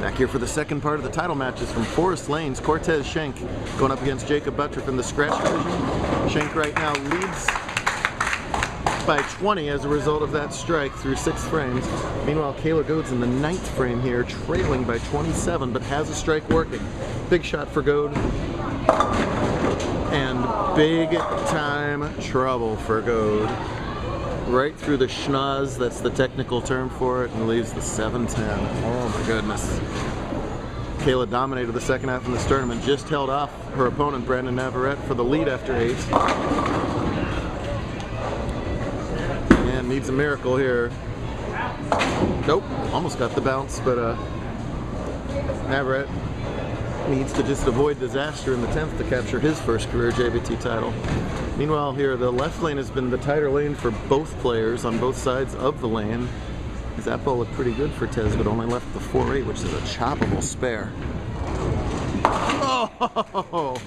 Back here for the second part of the title matches from Forest Lanes, Cortez Schenck going up against Jakob Butturff in the scratch division. Schenck right now leads by 20 as a result of that strike through 6 frames. Meanwhile, Kayla Goad's in the 9th frame here, trailing by 27, but has a strike working. Big shot for Goad. And big time trouble for Goad. Right through the schnoz, that's the technical term for it, and leaves the 7-10. Oh my goodness. Kayla dominated the second half in this tournament, just held off her opponent, Navarette, for the lead after 8. And needs a miracle here. Nope, almost got the bounce, but Navarette needs to just avoid disaster in the 10th to capture his first career JBT title. Meanwhile here, the left lane has been the tighter lane for both players on both sides of the lane. That ball looked pretty good for Tez, but only left the 4-8, which is a choppable spare. Oh!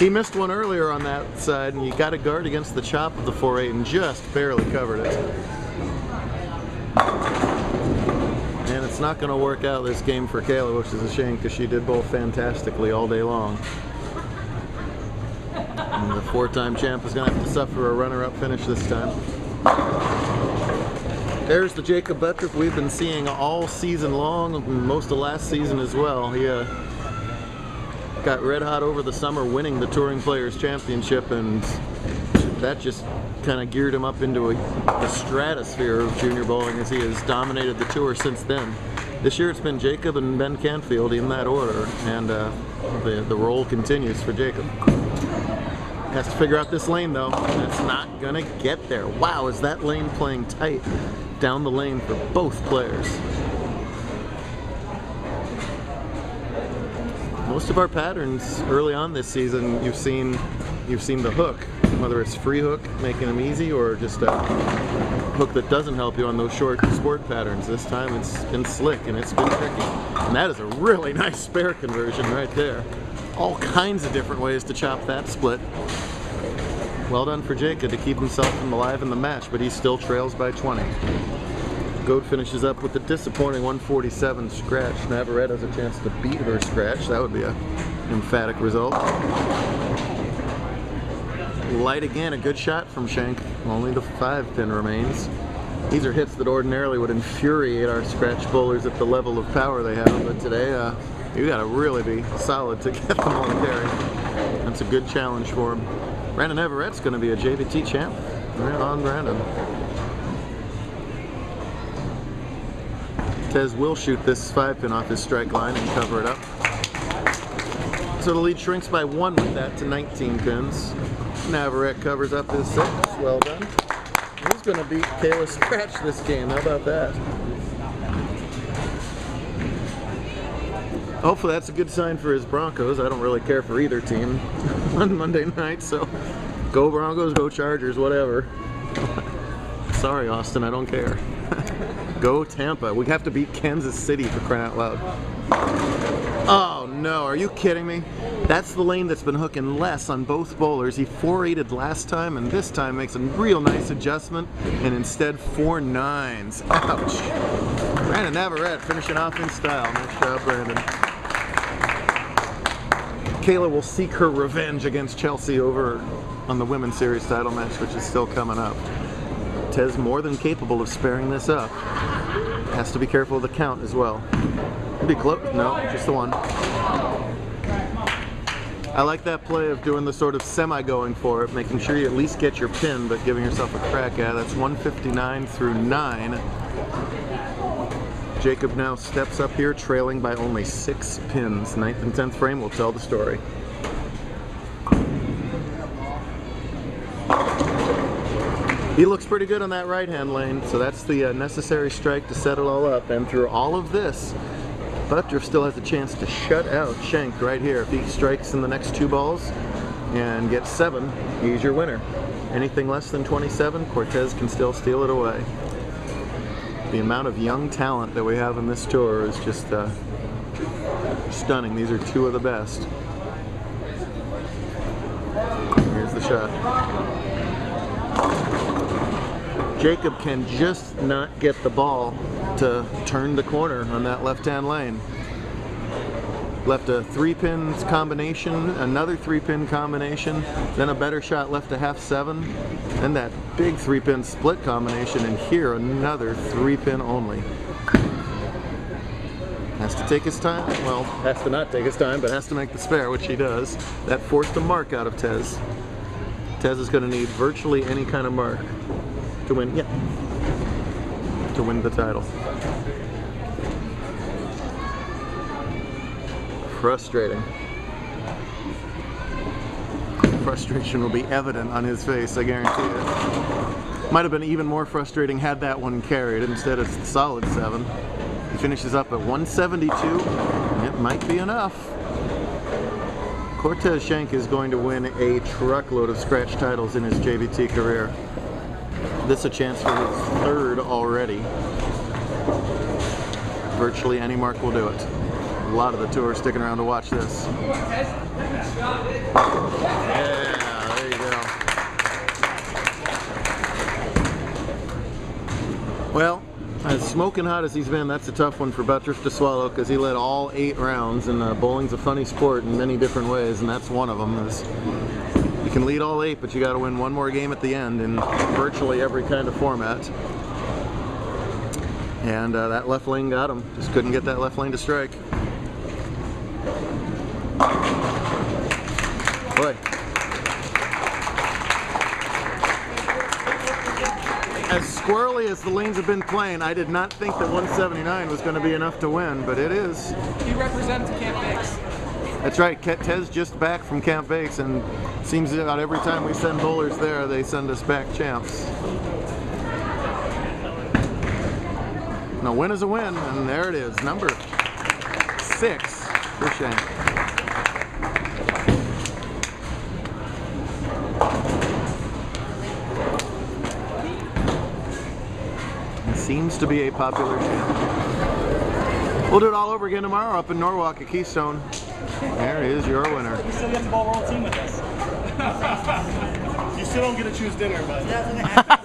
He missed one earlier on that side, and you got to guard against the chop of the 4-8 and just barely covered it. And it's not going to work out this game for Kayla, which is a shame because she did both fantastically all day long. And the 4-time champ is going to have to suffer a runner-up finish this time. There's the Jakob Butturff we've been seeing all season long, most of last season as well. He got red hot over the summer winning the Touring Players Championship, and that just kind of geared him up into the stratosphere of junior bowling as he has dominated the tour since then. This year it's been Jakob and Ben Canfield in that order, and the roll continues for Jakob. Has to figure out this lane though. That's not gonna get there. Wow, is that lane playing tight down the lane for both players. Most of our patterns early on this season, you've seen the hook, whether it's free hook making them easy or just a hook that doesn't help you on those short sport patterns. This time it's been slick and it's been tricky. And that is a really nice spare conversion right there. All kinds of different ways to chop that split. Well done for Jakob to keep himself alive in the match, but he still trails by 20. Goad finishes up with the disappointing 147 scratch. Navarette has a chance to beat her scratch. That would be an emphatic result. Light again, a good shot from Schenck. Only the 5-pin remains. These are hits that ordinarily would infuriate our scratch bowlers at the level of power they have, but today you gotta really be solid to get them on carry. That's a good challenge for him. Navarette's gonna be a JBT champ. Right on, Brandon. Tez will shoot this 5-pin off his strike line and cover it up. So the lead shrinks by 1 with that to 19 pins. Navarette covers up his 6. Well done. He's gonna beat Kayla scratch this game. How about that? Hopefully that's a good sign for his Broncos. I don't really care for either team on Monday night, so go Broncos, go Chargers, whatever. Sorry, Austin, I don't care. Go Tampa. We have to beat Kansas City for crying out loud. Oh no, are you kidding me? That's the lane that's been hooking less on both bowlers. He 4-8'd last time, and this time makes a real nice adjustment, and instead 4-9s. Ouch. Navarette finishing off in style. Nice job, Brandon. Kayla will seek her revenge against Chelsea over on the Women's Series title match, which is still coming up. Tez more than capable of sparing this up. Has to be careful of the count as well. Be close. No, just the 1. I like that play of doing the sort of semi-going for it, making sure you at least get your pin, but giving yourself a crack at it. That's 159 through 9. Jakob now steps up here, trailing by only 6 pins. 9th and 10th frame will tell the story. He looks pretty good on that right-hand lane, so that's the necessary strike to set it all up. And through all of this, Butturff still has a chance to shut out Schenck right here. If he strikes in the next 2 balls and gets 7, he's your winner. Anything less than 27, Cortez can still steal it away. The amount of young talent that we have in this tour is just stunning. These are 2 of the best. Here's the shot. Jakob can just not get the ball to turn the corner on that left-hand lane. left a 3-pin combination, another 3-pin combination, then a better shot left a half 7, then that big 3-pin split combination, and here another 3-pin only. Has to take his time, well, has to not take his time, but has to make the spare, which he does. That forced a mark out of Tez. Tez is going to need virtually any kind of mark to win, to win the title. Frustrating. Frustration will be evident on his face, I guarantee it. Might have been even more frustrating had that one carried instead of the solid 7. He finishes up at 172. It might be enough. Cortez Schenck is going to win a truckload of scratch titles in his JBT career. This is a chance for his 3rd already. Virtually any mark will do it. A lot of the tour sticking around to watch this. Yeah, there you go. Well, as smoking hot as he's been, that's a tough one for Butturff to swallow because he led all 8 rounds, and bowling's a funny sport in many different ways, and that's one of them. Is you can lead all 8, but you got to win one more game at the end in virtually every kind of format. And that left lane got him. Just couldn't get that left lane to strike. Boy. As squirrely as the lanes have been playing, I did not think that 179 was going to be enough to win, but it is. He represents Camp Bakes. That's right. Tez just back from Camp Bakes, and seems about every time we send bowlers there, they send us back champs. Now, win is a win, and there it is, number 6 for Schenck. Seems to be a popular champ. We'll do it all over again tomorrow up in Norwalk at Keystone. There is your winner. You still get to bowl roll team with us. You still don't get to choose dinner, but.